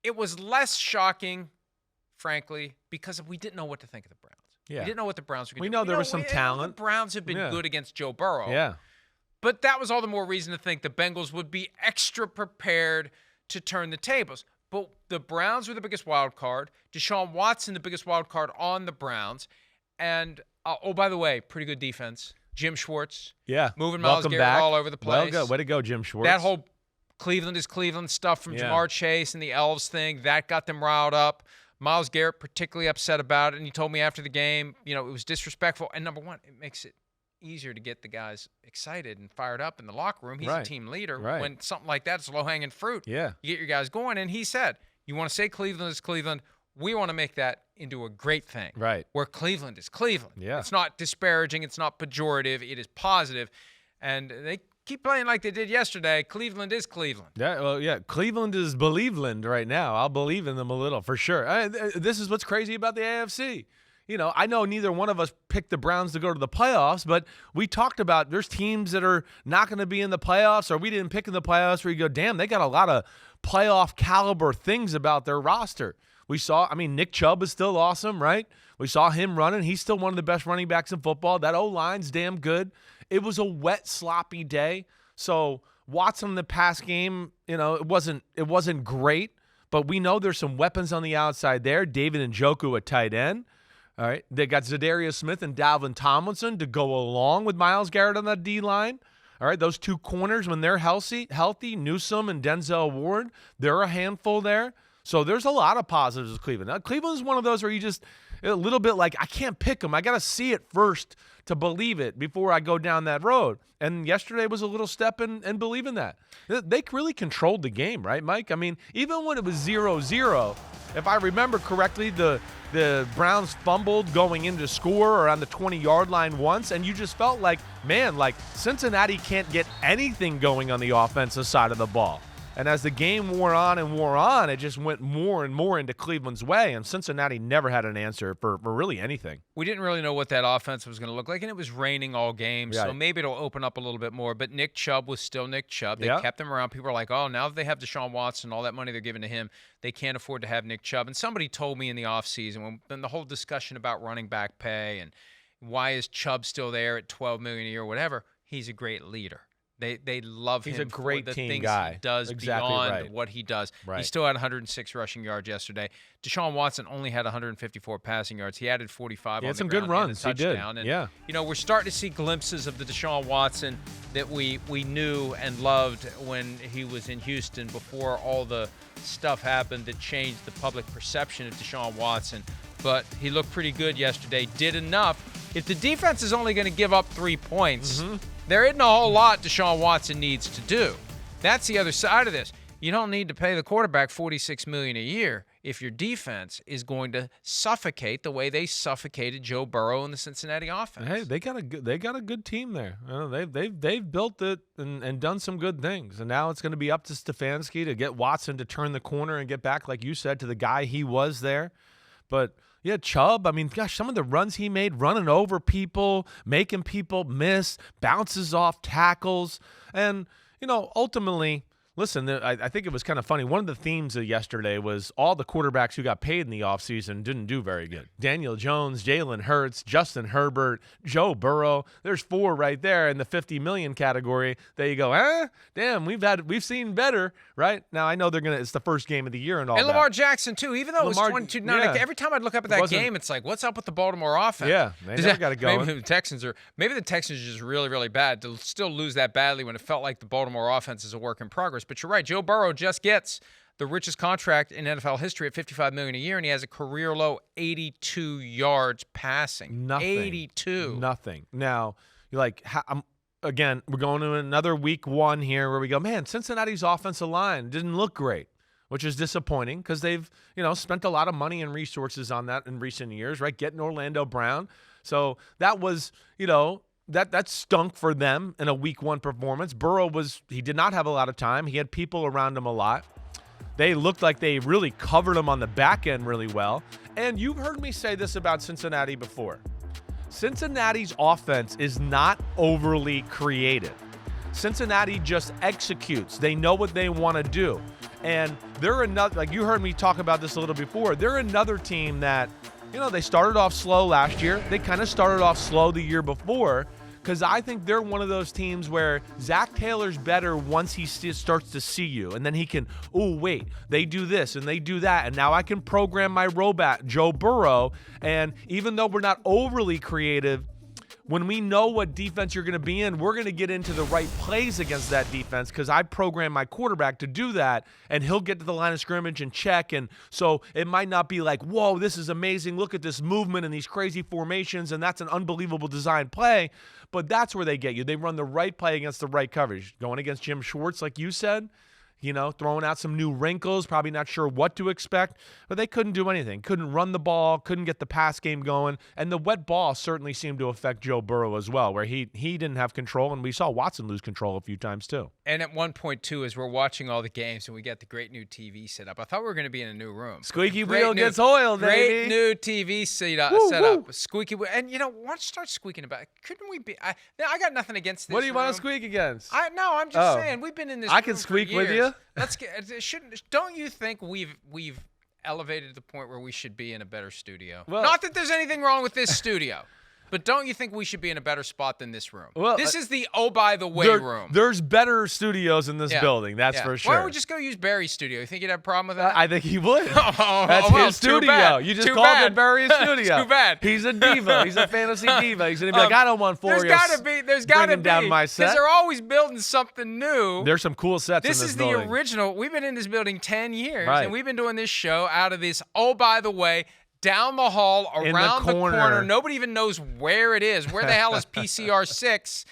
It was less shocking, frankly, because we didn't know what to think of the Browns. Yeah. We didn't know what the Browns were going to do. We know there was some talent. The Browns have been good against Joe Burrow. Yeah. But that was all the more reason to think the Bengals would be extra prepared to turn the tables. But the Browns were the biggest wild card. Deshaun Watson, the biggest wild card on the Browns. And, by the way, pretty good defense. Jim Schwartz. Yeah. Moving Myles Garrett all over the place. Well, good. Way to go, Jim Schwartz. That whole Cleveland is Cleveland stuff from Jamar Chase and the Elves thing, that got them riled up. Myles Garrett particularly upset about it, and he told me after the game, it was disrespectful. And number one, it makes it easier to get the guys excited and fired up in the locker room. He's a team leader. Right. When something like that's low-hanging fruit, you get your guys going. And he said, you want to say Cleveland is Cleveland, we want to make that into a great thing. Right. Where Cleveland is Cleveland. Yeah. It's not disparaging. It's not pejorative. It is positive. And they keep playing like they did yesterday. Cleveland is Cleveland. Yeah, well, yeah. Cleveland is Believeland right now. I'll believe in them a little for sure. This is what's crazy about the AFC. I know neither one of us picked the Browns to go to the playoffs, but we talked about there's teams that are not going to be in the playoffs, or we didn't pick in the playoffs, where you go, damn, they got a lot of playoff caliber things about their roster. We saw, Nick Chubb is still awesome, right? We saw him running. He's still one of the best running backs in football. That O-line's damn good. It was a wet, sloppy day. So Watson in the pass game, it wasn't great, but we know there's some weapons on the outside there. David Njoku at tight end. All right. They got Zadarius Smith and Dalvin Tomlinson to go along with Myles Garrett on that D-line. All right. Those two corners, when they're healthy, Newsome and Denzel Ward, they're a handful there. So there's a lot of positives with Cleveland. Now, Cleveland's one of those where you just a little bit like, I can't pick them. I got to see it first to believe it before I go down that road. And yesterday was a little step in believing that. They really controlled the game, right, Mike? Even when it was 0-0, if I remember correctly, the Browns fumbled going into score or on the 20-yard line once, and you just felt like, man, Cincinnati can't get anything going on the offensive side of the ball. And as the game wore on, it just went more and more into Cleveland's way, and Cincinnati never had an answer for really anything. We didn't really know what that offense was going to look like, and it was raining all game, Right. so maybe it'll open up a little bit more. But Nick Chubb was still Nick Chubb. They kept him around. People are like, oh, now that they have Deshaun Watson, all that money they're giving to him, they can't afford to have Nick Chubb. And somebody told me in the offseason, when the whole discussion about running back pay and why is Chubb still there at $12 million a year or whatever, he's a great leader. They love him. He's a great for the team things guy. he does Exactly beyond right. what he does. Right. He still had 106 rushing yards yesterday. Deshaun Watson only had 154 passing yards. He added 45 He on had the some ground good runs. and a He did. touchdown. And, Yeah. we're starting to see glimpses of the Deshaun Watson that we knew and loved when he was in Houston before all the stuff happened that changed the public perception of Deshaun Watson. But he looked pretty good yesterday, did enough. If the defense is only going to give up 3 points, there isn't a whole lot Deshaun Watson needs to do. That's the other side of this. You don't need to pay the quarterback $46 million a year if your defense is going to suffocate the way they suffocated Joe Burrow in the Cincinnati offense. Hey, they got a good team there. They've built it and done some good things. And now it's going to be up to Stefanski to get Watson to turn the corner and get back, like you said, to the guy he was there. But yeah, Chubb, some of the runs he made, running over people, making people miss, bounces off tackles. And, ultimately, listen, I think it was kind of funny. One of the themes of yesterday was all the quarterbacks who got paid in the offseason didn't do very good. Daniel Jones, Jalen Hurts, Justin Herbert, Joe Burrow. There's 4 right there in the $50 million category. There you go. Damn, we've seen better, right? Now I know it's the first game of the year and all that. And Lamar Jackson too, even though it was 22-9. Every time I'd look up at that game, it's like, what's up with the Baltimore offense? Yeah, they never got it going. Maybe the Texans are just really, really bad to still lose that badly when it felt like the Baltimore offense is a work in progress. But you're right, Joe Burrow just gets the richest contract in NFL history at $55 million a year, and he has a career low 82 yards passing. Nothing. 82. Nothing. Now, you're like, again, we're going to another week 1 here where we go, man, Cincinnati's offensive line didn't look great, which is disappointing because they've, spent a lot of money and resources on that in recent years, right? Getting Orlando Brown. So that was, that stunk for them in a week 1 performance. Burrow he did not have a lot of time. He had people around him a lot. They looked like they really covered him on the back end really well. And you've heard me say this about Cincinnati before. Cincinnati's offense is not overly creative. Cincinnati just executes. They know what they want to do. And they're another, like you heard me talk about this a little before, they're another team that, they started off slow last year. They kind of started off slow the year before, because I think they're one of those teams where Zach Taylor's better once he starts to see you. And then he can, wait, they do this and they do that. And now I can program my robot, Joe Burrow. And even though we're not overly creative, when we know what defense you're going to be in, we're going to get into the right plays against that defense because I program my quarterback to do that, and he'll get to the line of scrimmage and check. And so it might not be like, whoa, this is amazing. Look at this movement and these crazy formations, and that's an unbelievable design play. But that's where they get you. They run the right play against the right coverage. Going against Jim Schwartz, like you said, throwing out some new wrinkles, probably not sure what to expect, but they couldn't do anything. Couldn't run the ball, couldn't get the pass game going, and the wet ball certainly seemed to affect Joe Burrow as well, where he didn't have control, and we saw Watson lose control a few times too. And at one point, too, as we're watching all the games and we got the great new TV set up, I thought we were going to be in a new room. Squeaky wheel gets oiled, baby. Great new TV set up. Squeaky wheel. And, why don't you start squeaking about it? Couldn't we be? I got nothing against this. What do you room. want to squeak against? No, I'm just saying. We've been in this room can squeak for years. with you. Don't you think we've elevated to the point where we should be in a better studio? Well, not that there's anything wrong with this studio, but don't you think we should be in a better spot than this room? Well, this is the by the way room. There's better studios in this building, that's for sure. Why don't we just go use Barry's studio? You think he'd have a problem with that? I think he would. That's his studio. You just called it Barry's studio. Too bad. He's a diva. He's a fantasy diva. He's gonna be like, I don't want Florio. There's got to be down my set. Because they're always building something new. There's some cool sets in this building. This is the original. We've been in this building 10 years, right. and we've been doing this show out of this. By the way. Down the hall, around the corner. Nobody even knows where it is. Where the hell is PCR 6?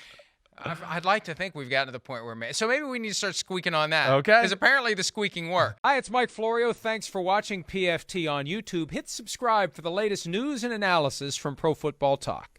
I'd like to think we've gotten to the point where so maybe we need to start squeaking on that. Okay. Because apparently the squeaking worked. Hi, it's Mike Florio. Thanks for watching PFT on YouTube. Hit subscribe for the latest news and analysis from Pro Football Talk.